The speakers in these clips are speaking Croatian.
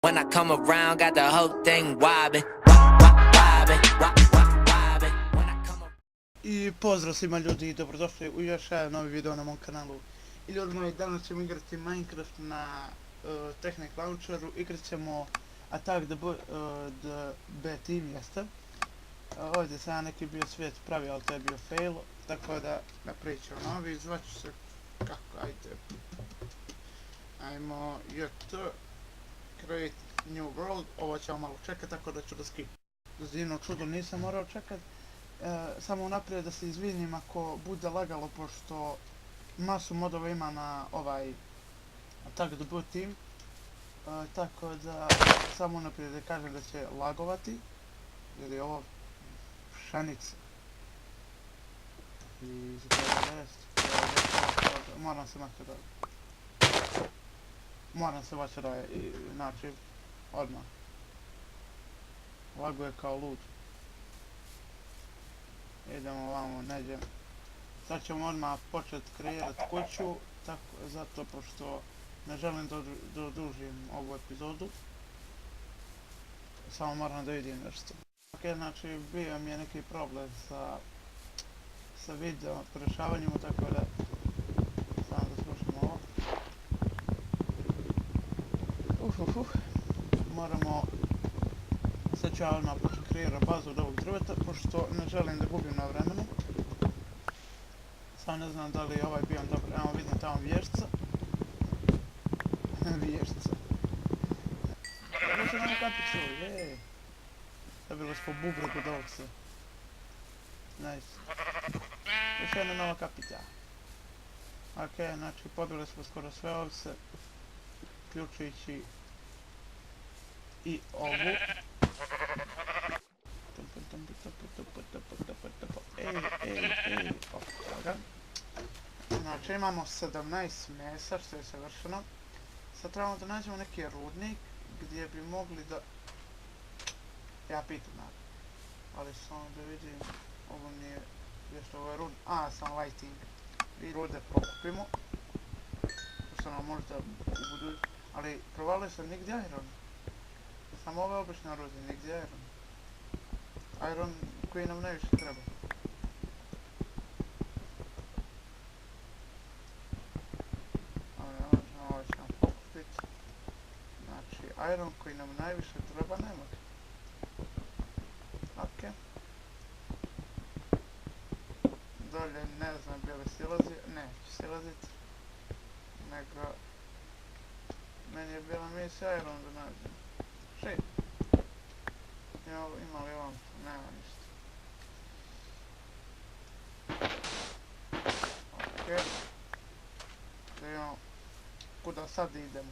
When I come around, got the whole thing wobbin', wobbin', wobbin'. When I come around. I pozdrav svima ljudi i dobrodošli u još jedan novi video na mom kanalu. I ljudi moji, danas ćemo igrati Minecraft na Technic Launcheru. Igrat ćemo Attack the B Team, jeste. Ovdje sam ja neki bio svijet pravio, ali to je bio fail, tako da napravit ću novi, zvaću se kako, ajde. Ajmo JT, Create New World, ovo ćemo malo čekat, tako da ću da skip. Za divno čudo nisam morao čekat. Samo naprijed da se izvinim ako bude lagalo, pošto masu modova ima na ovaj Attack the B Team. Tako da samo naprijed da kažem da će lagovati, jer je ovo pšenica. I za moram se makar da... Moram se makar da znači odmah. Laguje kao lud. Idemo ovamo, neđem. Sad ćemo odmah početi kreirati kuću, zato pošto ne želim da odužim ovu epizodu. Samo moram da vidim nešto. Ok, znači bio mi je neki problem sa video rešavanjima, tako da samo da slušamo ovo. Moramo, sad ću ja odmah početi kreirati bazu od ovog drveta, pošto ne želim da gubim na vremenu. Sad ne znam da li je ovaj bio dobro, evo vidim tamo vještica. Vještica. Ovo se nam kapicu, jeee. Dobili smo bubreg od ovog se. Nice. Još jedna nova kapica. Ok, znači pobili smo skoro sve ovce, uključujući i ovu. Ej, toga. Znači imamo 17 mesa, što je savršeno. Sad trebamo da nađemo neki rudnik gdje bi mogli da... Ja pitam naravno. Ali samo da vidim, ovo nije... Nešto ovo je rudnik, samo lighting. I rude pokupimo. Što nam možda budu... Ali provalio sam nigdje iron. Samo ove obične rude, nigdje iron. Iron koji nam najviše treba. Ovo ćemo pokupiti. Znači, iron koji nam najviše treba nema. Ok. Dolje ne znam bi li silazio, neću silazit. Nego... Meni je bila misija iron da nađem. Shit. Ima li ovom? Nema ništa. Ok. Da imamo kuda sad idemo.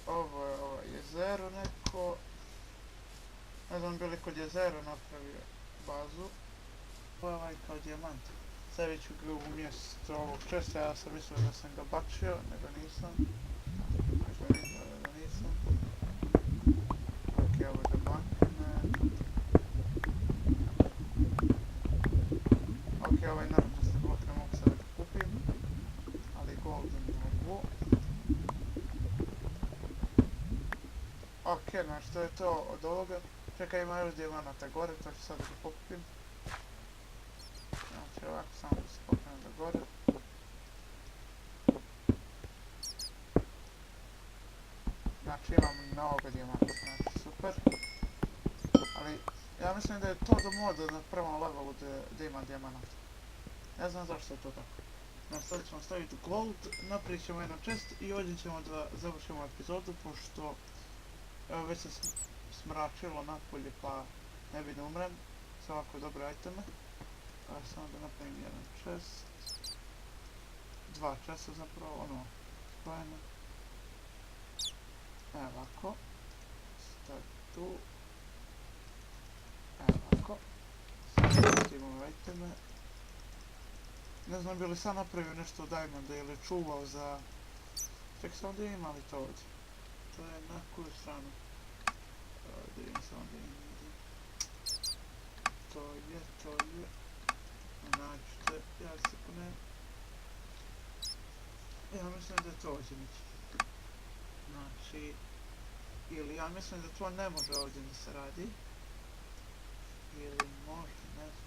Ovo je jezero neko. Ne znam bi li kod jezera napravio bazu. Ovo je ovaj kao dijamant. Stavit ću ga umjesto ovog česta, ja sam mislio da sam ga bačio, nego nisam. Ok, ovo da makne. Ok, ovaj narančasti blok ne mogu sada da kupim. Ali golden mogu. Ok, znači to je to od ovoga. Čekaj, ima još dijamanata gore, to ću sad da pokupim. Znači ovako, samo da se popnem da gore. Znači imam mnogo dijamanta, znači super. Ali ja mislim da je to do moda na prvom levelu da ima dijamanata. Ne znam zašto je to tako. Znači sad ćemo staviti gold, napravit ćemo jedan chest i ovdje ćemo da završimo epizodu, pošto evo već se smračilo napolje pa ne bi da umrem sa ovako dobre iteme. Samo da napravim jedan chest. Dva chesta zapravo, ono, spojeno. Evo ovako. Stavi tu. Evo ovako. Stavimo ove iteme. Ne znam bi li sad napravio nešto od diamanda ili čuvao za... Ček sam da ima li to ovdje. To je na koju stranu. Da vidim samo da im vidim. To je. Nađite, ja se ponem. Ja mislim da je to ovdje neći. Znači, Ili ja mislim da to ne može ovdje da se radi. Ili može, ne znam.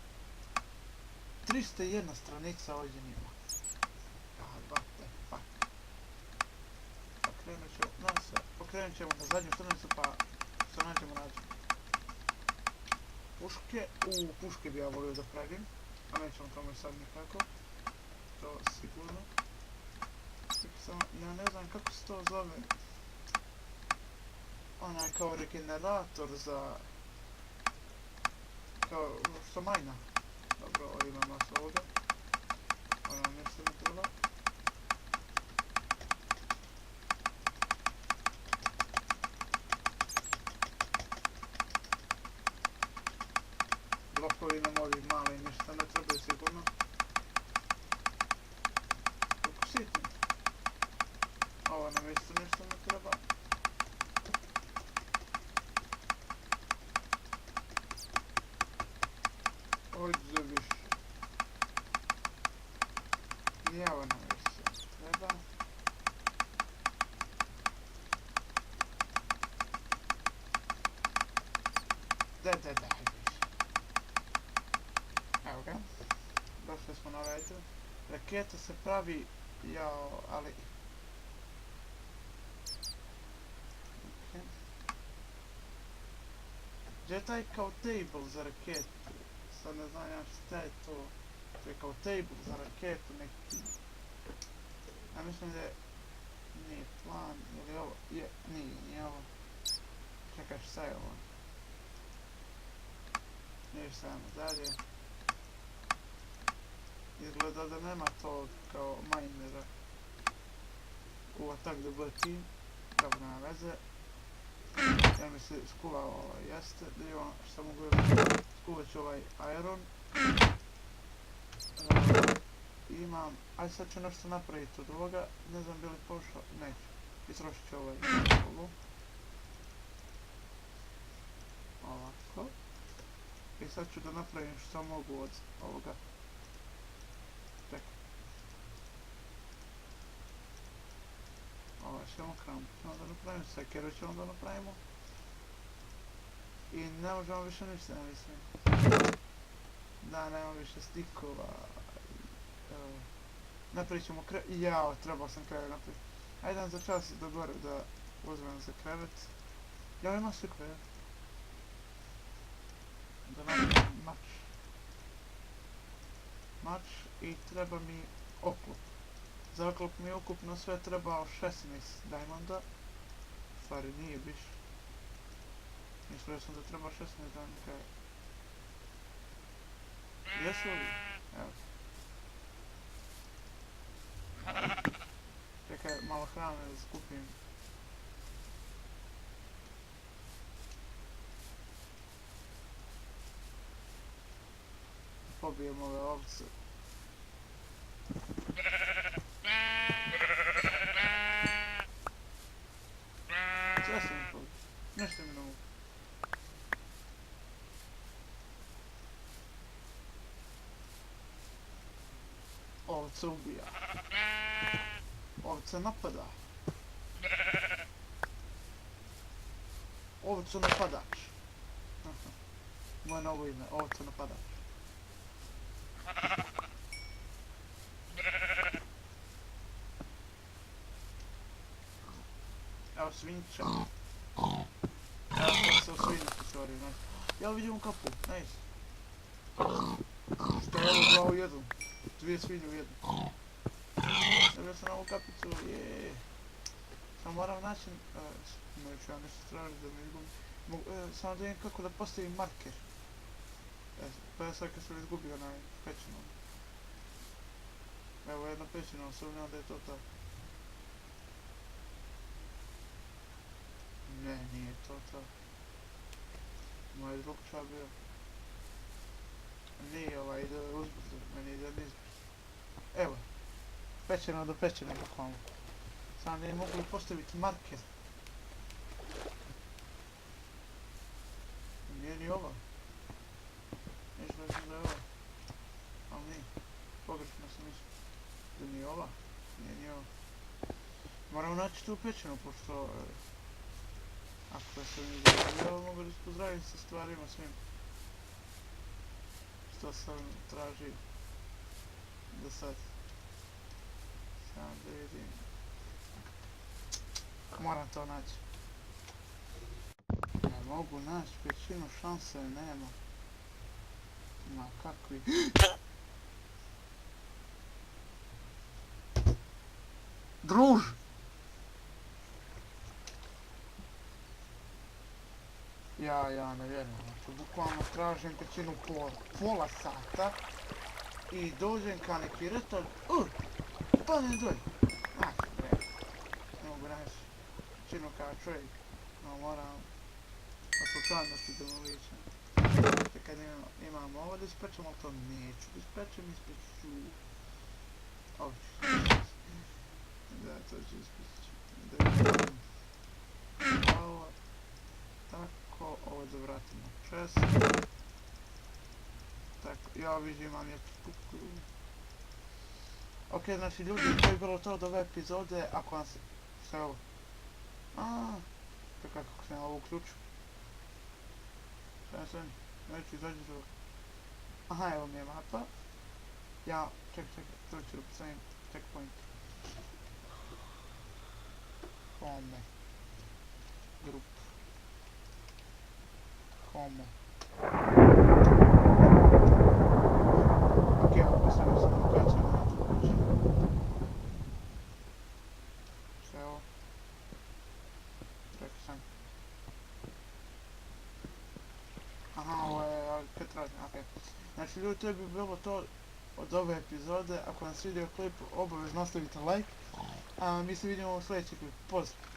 301 stranica ovdje nima. What the fuck. Okrenut ćemo na zadnju stranicu pa što nađemo. Puške, puške bi ja volio da pravim, a nećemo tome sad nikako. To sigurno. Ja ne znam kako se to zove. Onaj kao regenerator za... kao što majna. Dobro, ovo ima masu ovoga. Ono nešto mi treba. Blokovi nam ovi mali ništa ne trebaju sigurno. Koliko sitni. Ovo nam isto ništa ne treba. Ovdje više. I ovo nam isto treba. Da. Evo ga. Došli smo na ovaj dio. Raketa se pravi, jao, ali... Okay. Gdje je taj kao table za raketu? Sad ne znam ja šta je to. To je kao table za raketu neki. Ja mislim da je... nije plan, ili ovo? Je, nije ovo. Čekaj, šta je ovo? Nije šta ajmo dalje. Izgleda da nema to kao minera u Attack the Blood Team. Dobro, nema veze. Ja mi se skuvao ovaj jeste, da je ono što mogu skuvat ću ovaj iron. Imam, aj sad ću nešto napraviti od ovoga, ne znam bi li pošao, neću. Istrošit ću ovaj ovu. Ovako. I sad ću da napravim što mogu od ovoga. Čekaj. Ovo ćemo krampu, ćemo da napravimo, sekeru ćemo da napravimo. I ne možemo više ništa, ne mislim. Da, nema više stikova. Napravit ćemo krevet, jao, trebao sam krevet napraviti. Ajde nam za čas do gore da uzmem za krevet. Jao, ima stikove, ja. Da napravim mač i treba mi oklop. Za oklop mi je ukupno sve trebao 16 diamonda. U stvari nije više. Mislio sam da treba 16 diamonda. Jesu li? Evo. Čekaj, malo hrane da skupim. Pobijem ove ovce. Sve sam mi pobio. Nešto mi novo. Ovce ubija. Ovce napada. Ovce napadač. Moje novo ime, ovce napadač. Evo svinča. Evo se u svinjaki stvari, znaš. Jel vidimo kapu, nice. Što je ovo dva u jednom. Dvije svinje u jednom. Dobio sam ovu kapicu, jeee. Samo moram naći, ću ja nešto tražiti da mi izgubim. Samo da vidim kako da postavim marker. Pa ja sad kad sam izgubio onaj pećinom. Evo jedna pećina, sumnjam da je to tako. Ne, nije to tako. Moj drug ča bio. Nije ovaj, ide uzbrzo, meni ide nizbrzo. Evo, pećina do pećine bukvalno. Samo da je mogu postaviti marker. Nije ni ovo. Mislio sam da je ovo. Ali nije. Pogrešno sam mislio. Da nije ova. Nije ni ovo. Moramo naći tu pećinu, pošto... ako što mi je ja mogu da pozdravim sa stvarima svim što sam tražio do sad. Samo da vidim. Moram to naći. Ne mogu naći, većinu šanse nema. Ma kakvi... Druž! Ja ne vjerujem, znači bukvalno tražim većinu pola sata i dođem ka neki retard, pa ne doj! Znači bre, ne mogu naći većinu kao čovjek, no moram na slučajnosti da mu ličem. Kad imam ovo da ispečem, ali to neću da ispečem, ispeću... Ovo ću ispeći. Da, to ću ispeći. Da vidim. Ovo. Tako, ovo da vratim na čest. Tako, ja vidim imam jednu kuku. Ok, znači ljudi, to je bilo to od ove epizode, ako vam se... Šta je ovo? Čekaj, kako sam ovo uključio. Šta je sve? Neću izađi iz ovoga. Aha, evo mi je mapa. Ja, čekaj, to ću upisati checkpoint. Home. Grup. Home. Ok, ovo sam lokacija na neću kući. Šta je ovo? Čekaj sam. Aha, ovo je Petražnja, okej. Znači ljudi, to bi bilo to od ove epizode. Ako vam se vidio klip, obavezno ostavite like. A mi se vidimo u sljedeći klip. Pozdrav!